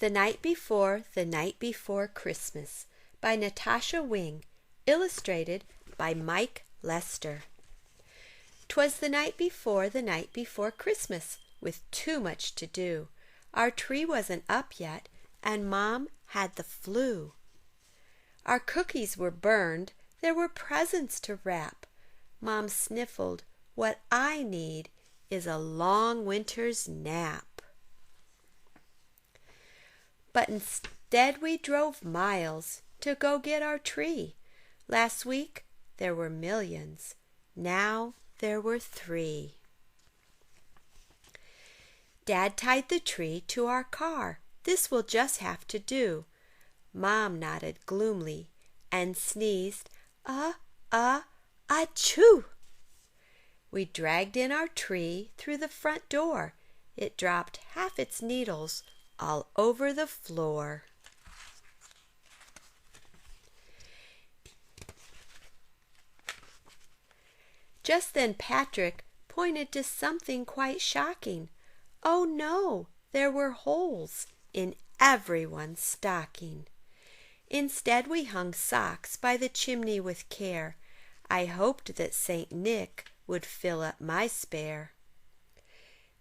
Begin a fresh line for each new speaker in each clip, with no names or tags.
the Night Before Christmas by Natasha Wing, illustrated by Mike Lester. 'Twas the night before Christmas, with too much to do. Our tree wasn't up yet, and Mom had the flu. Our cookies were burned, there were presents to wrap. Mom sniffled, "What I need is a long winter's nap." But instead we drove miles to go get our tree. Last week there were millions, now there were 3. Dad tied the tree to our car. "This will just have to do." Mom nodded gloomily and sneezed, achoo! We dragged in our tree through the front door. It dropped half its needles all over the floor. Just then Patrick pointed to something quite shocking. Oh no, there were holes in everyone's stocking. Instead we hung socks by the chimney with care. I hoped that St. Nick would fill up my spare.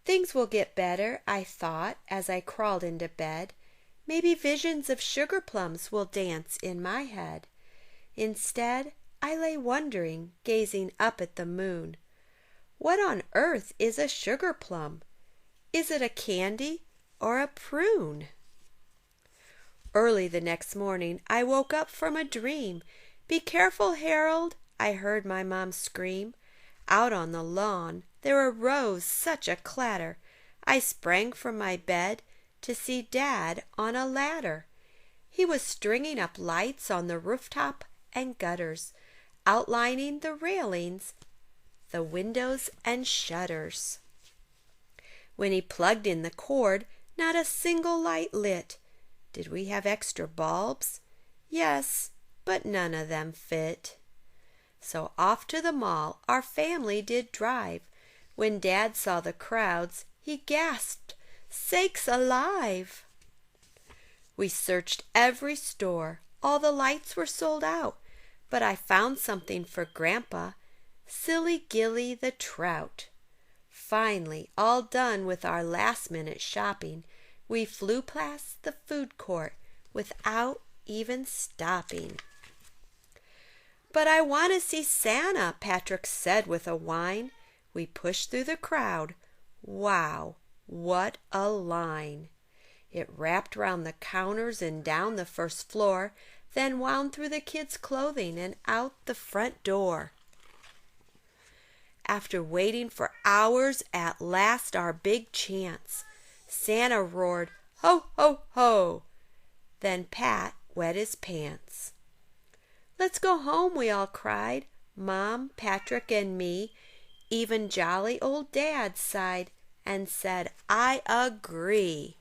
Things will get better, I thought, as I crawled into bed. Maybe visions of sugar plums will dance in my head. Instead, I lay wondering, gazing up at the moon. What on earth is a sugar plum? Is it a candy or a prune? Early the next morning I woke up from a dream. "Be careful, Harold," I heard my mom scream. Out on the lawn there arose such a clatter. I sprang from my bed to see Dad on a ladder. He was stringing up lights on the rooftop and gutters, outlining the railings, the windows and shutters. When he plugged in the cord, not a single light lit. Did we have extra bulbs? Yes, but none of them fit. So off to the mall our family did drive. When Dad saw the crowds, he gasped, "Sakes alive!" We searched every store. All the lights were sold out. But I found something for Grandpa, Silly Gilly the trout. Finally, all done with our last-minute shopping, we flew past the food court without even stopping. "But I want to see Santa," Patrick said with a whine. We pushed through the crowd. Wow, what a line! It wrapped round the counters and down the first floor, then wound through the kids' clothing and out the front door. After waiting for hours, at last our big chance. Santa roared, "Ho, ho, ho!" Then Pat wet his pants. "Let's go home," we all cried, Mom, Patrick, and me. Even jolly old Dad sighed and said, "I agree."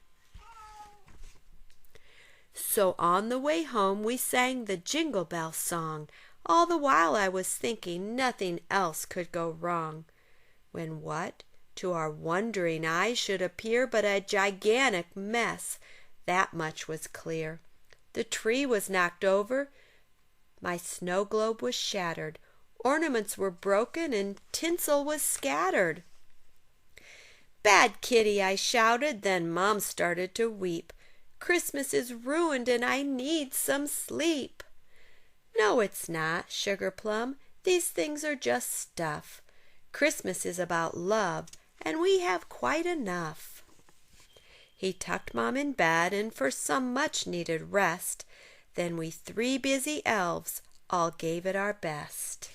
So on the way home we sang the Jingle Bell song. All the while I was thinking nothing else could go wrong. When what, to our wondering eyes, should appear but a gigantic mess, that much was clear. The tree was knocked over, my snow globe was shattered, ornaments were broken, and tinsel was scattered. "Bad kitty," I shouted, then Mom started to weep. "Christmas is ruined and I need some sleep." "No, it's not, Sugar Plum. These things are just stuff. Christmas is about love, and we have quite enough." He tucked Mom in bed, and for some much-needed rest, then we 3 busy elves all gave it our best.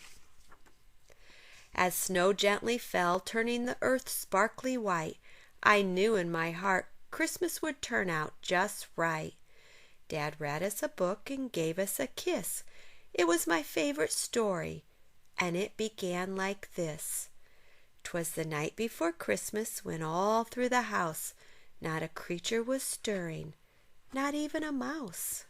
As snow gently fell, turning the earth sparkly white, I knew in my heart Christmas would turn out just right. Dad read us a book and gave us a kiss. It was my favorite story, and it began like this. 'Twas the night before Christmas, when all through the house not a creature was stirring, not even a mouse.